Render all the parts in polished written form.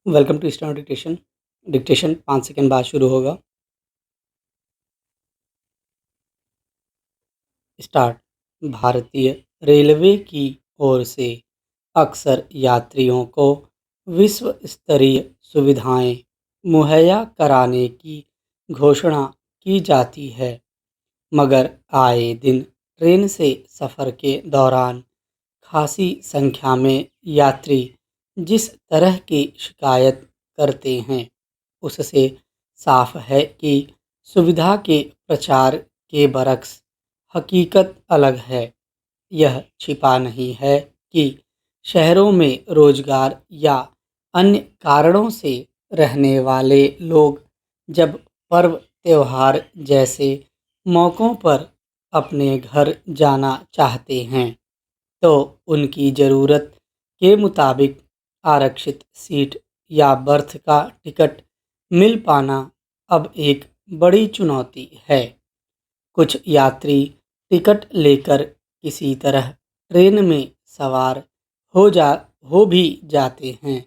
Welcome to star dictation. Dictation 5 second बाद शुरू होगा। स्टार्ट। भारतीय रेलवे की ओर से अक्सर यात्रियों को विश्व स्तरीय सुविधाएं मुहैया कराने की घोषणा की जाती है, मगर आए दिन ट्रेन से सफ़र के दौरान खासी संख्या में यात्री जिस तरह की शिकायत करते हैं, उससे साफ है कि सुविधा के प्रचार के बरक्स हकीकत अलग है। यह छिपा नहीं है कि शहरों में रोजगार या अन्य कारणों से रहने वाले लोग जब पर्व त्योहार जैसे मौक़ों पर अपने घर जाना चाहते हैं, तो उनकी ज़रूरत के मुताबिक आरक्षित सीट या बर्थ का टिकट मिल पाना अब एक बड़ी चुनौती है। कुछ यात्री टिकट लेकर किसी तरह ट्रेन में सवार हो भी जाते हैं,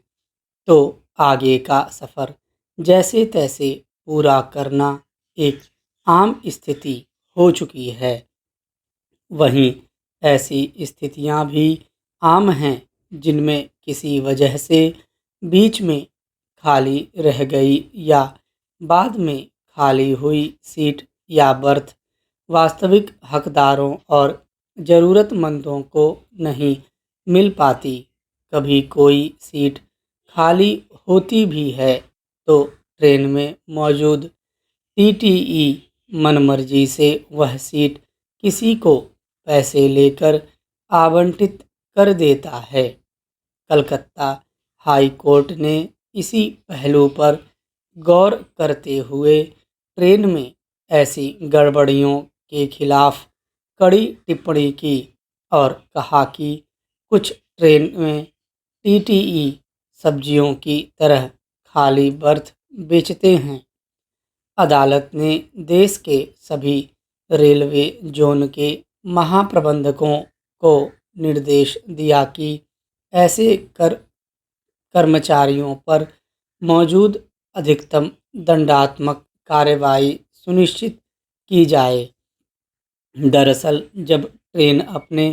तो आगे का सफ़र जैसे तैसे पूरा करना एक आम स्थिति हो चुकी है। वहीं ऐसी स्थितियां भी आम हैं जिनमें किसी वजह से बीच में खाली रह गई या बाद में खाली हुई सीट या बर्थ वास्तविक हकदारों और ज़रूरतमंदों को नहीं मिल पाती। कभी कोई सीट खाली होती भी है तो ट्रेन में मौजूद टीटीई मनमर्जी से वह सीट किसी को पैसे लेकर आवंटित कर देता है। कलकत्ता हाई कोर्ट ने इसी पहलू पर गौर करते हुए ट्रेन में ऐसी गड़बड़ियों के खिलाफ कड़ी टिप्पणी की और कहा कि कुछ ट्रेन में टीटीई सब्जियों की तरह खाली बर्थ बेचते हैं। अदालत ने देश के सभी रेलवे जोन के महाप्रबंधकों को निर्देश दिया कि ऐसे कर्मचारियों पर मौजूद अधिकतम दंडात्मक कार्रवाई सुनिश्चित की जाए। दरअसल जब ट्रेन अपने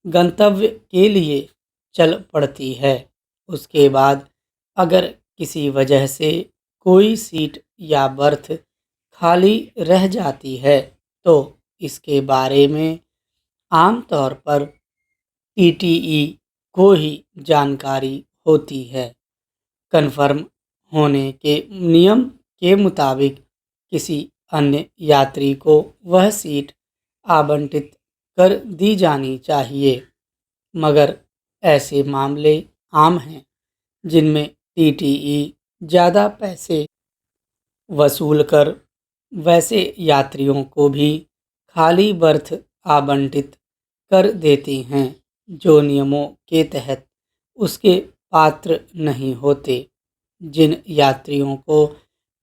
गंतव्य के लिए चल पड़ती है, उसके बाद अगर किसी वजह से कोई सीट या बर्थ खाली रह जाती है, तो इसके बारे में आमतौर पर टीटीई को ही जानकारी होती है। कन्फर्म होने के नियम के मुताबिक किसी अन्य यात्री को वह सीट आवंटित कर दी जानी चाहिए, मगर ऐसे मामले आम हैं जिनमें टीटीई ज़्यादा पैसे वसूल कर वैसे यात्रियों को भी खाली बर्थ आवंटित कर देते हैं जो नियमों के तहत उसके पात्र नहीं होते। जिन यात्रियों को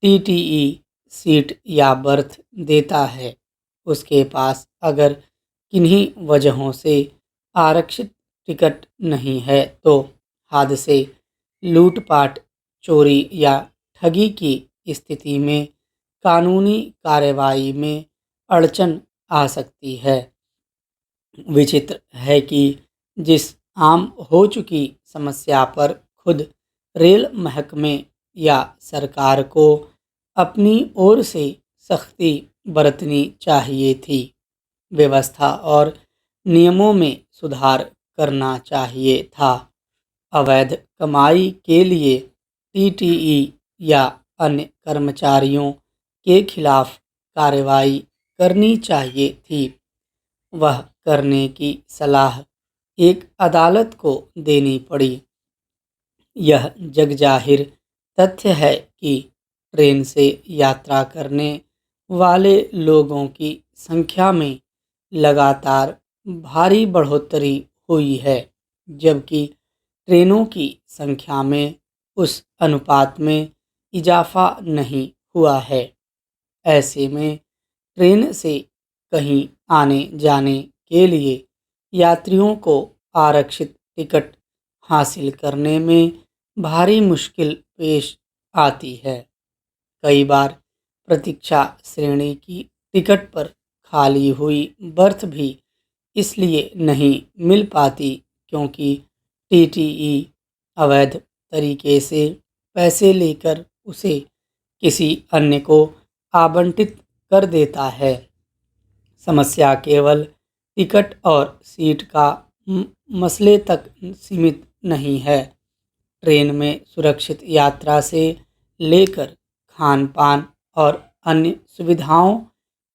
टीटीई सीट या बर्थ देता है, उसके पास अगर किन्हीं वजहों से आरक्षित टिकट नहीं है, तो हादसे, लूटपाट, चोरी या ठगी की स्थिति में कानूनी कार्रवाई में अड़चन आ सकती है। विचित्र है कि जिस आम हो चुकी समस्या पर खुद रेल महकमे या सरकार को अपनी ओर से सख्ती बरतनी चाहिए थी, व्यवस्था और नियमों में सुधार करना चाहिए था। अवैध कमाई के लिए टीटीई या अन्य कर्मचारियों के खिलाफ कार्रवाई करनी चाहिए थी। वह करने की सलाह एक अदालत को देनी पड़ी। यह जगजाहिर तथ्य है कि ट्रेन से यात्रा करने वाले लोगों की संख्या में लगातार भारी बढ़ोतरी हुई है, जबकि ट्रेनों की संख्या में उस अनुपात में इजाफा नहीं हुआ है। ऐसे में ट्रेन से कहीं आने जाने के लिए यात्रियों को आरक्षित टिकट हासिल करने में भारी मुश्किल पेश आती है। कई बार प्रतीक्षा श्रेणी की टिकट पर खाली हुई बर्थ भी इसलिए नहीं मिल पाती क्योंकि टीटीई अवैध तरीके से पैसे लेकर उसे किसी अन्य को आवंटित कर देता है। समस्या केवल टिकट और सीट का मसले तक सीमित नहीं है। ट्रेन में सुरक्षित यात्रा से लेकर खान पान और अन्य सुविधाओं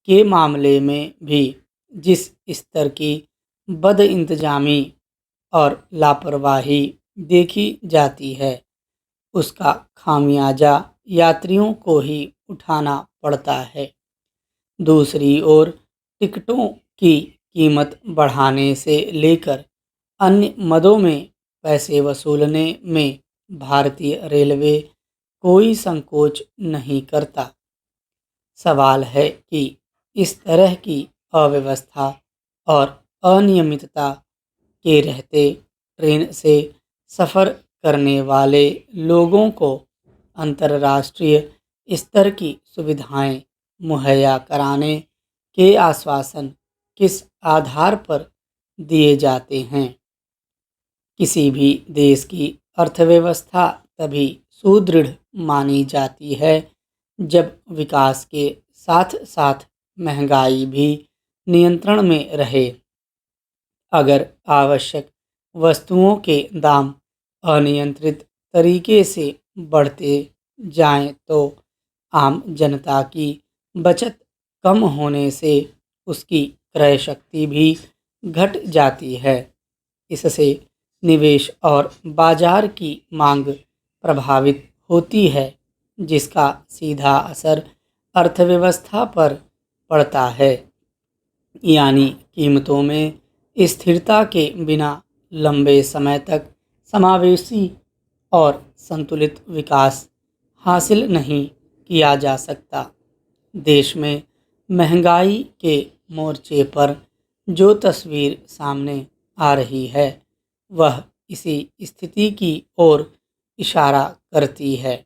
के मामले में भी जिस स्तर की बदइंतजामी और लापरवाही देखी जाती है, उसका खामियाजा यात्रियों को ही उठाना पड़ता है। दूसरी ओर टिकटों की कीमत बढ़ाने से लेकर अन्य मदों में पैसे वसूलने में भारतीय रेलवे कोई संकोच नहीं करता। सवाल है कि इस तरह की अव्यवस्था और अनियमितता के रहते ट्रेन से सफ़र करने वाले लोगों को अंतर्राष्ट्रीय स्तर की सुविधाएं मुहैया कराने के आश्वासन किस आधार पर दिए जाते हैं। किसी भी देश की अर्थव्यवस्था तभी सुदृढ़ मानी जाती है जब विकास के साथ साथ महंगाई भी नियंत्रण में रहे। अगर आवश्यक वस्तुओं के दाम अनियंत्रित तरीके से बढ़ते जाएं तो आम जनता की बचत कम होने से उसकी क्रय शक्ति भी घट जाती है। इससे निवेश और बाजार की मांग प्रभावित होती है, जिसका सीधा असर अर्थव्यवस्था पर पड़ता है। यानी कीमतों में स्थिरता के बिना लंबे समय तक समावेशी और संतुलित विकास हासिल नहीं किया जा सकता। देश में महंगाई के मोर्चे पर जो तस्वीर सामने आ रही है, वह इसी स्थिति की ओर इशारा करती है।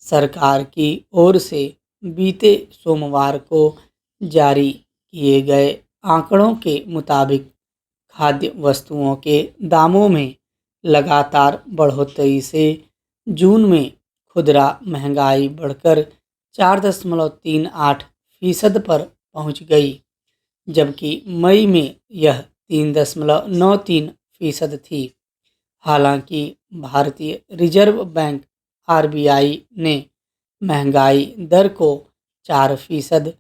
सरकार की ओर से बीते सोमवार को जारी किए गए आंकड़ों के मुताबिक खाद्य वस्तुओं के दामों में लगातार बढ़ोतरी से जून में खुदरा महंगाई बढ़कर 4.38% पर पहुंच गई, जबकि मई में यह 3.93% थी। हालांकि भारतीय रिजर्व बैंक आरबीआई ने महंगाई दर को 4%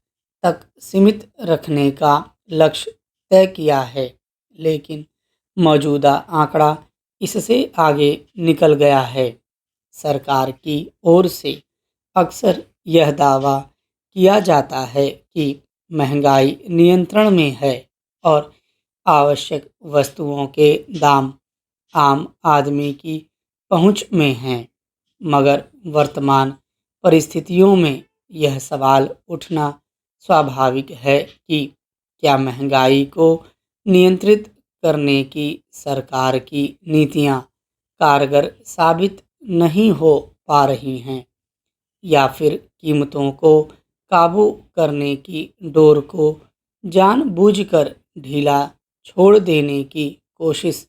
तक सीमित रखने का लक्ष्य तय किया है, लेकिन मौजूदा आंकड़ा इससे आगे निकल गया है। सरकार की ओर से अक्सर यह दावा किया जाता है कि महंगाई नियंत्रण में है और आवश्यक वस्तुओं के दाम आम आदमी की पहुंच में हैं, मगर वर्तमान परिस्थितियों में यह सवाल उठना स्वाभाविक है कि क्या महंगाई को नियंत्रित करने की सरकार की नीतियां कारगर साबित नहीं हो पा रही हैं, या फिर कीमतों को काबू करने की डोर को जानबूझकर ढीला छोड़ देने की कोशिश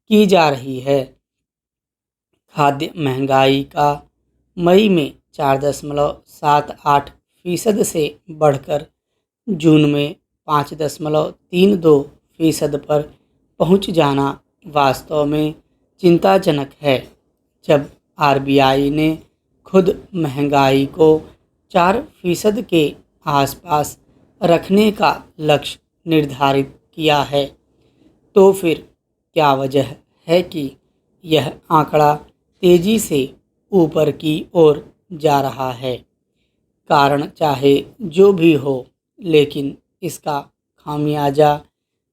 की जा रही है। खाद्य महंगाई का मई में 4.78% से बढ़कर जून में 5.32% पर पहुंच जाना वास्तव में चिंताजनक है। जब आरबीआई ने खुद महंगाई को 4% के आसपास रखने का लक्ष्य निर्धारित किया है, तो फिर क्या वजह है कि यह आंकड़ा तेजी से ऊपर की ओर जा रहा है। कारण चाहे जो भी हो, लेकिन इसका खामियाजा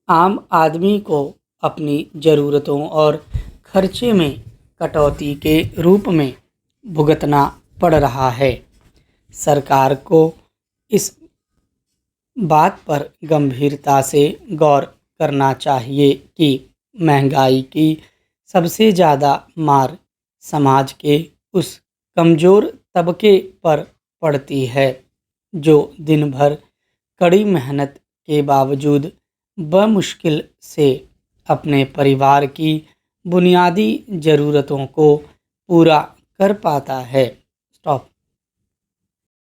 आम आदमी को अपनी ज़रूरतों और खर्चे में कटौती के रूप में भुगतना पड़ रहा है। सरकार को इस बात पर गंभीरता से गौर करना चाहिए कि महंगाई की सबसे ज़्यादा मार समाज के उस कमज़ोर तबके पर पड़ती है, जो दिन भर कड़ी मेहनत के बावजूद बमुश्किल से अपने परिवार की बुनियादी ज़रूरतों को पूरा कर पाता है। स्टॉप।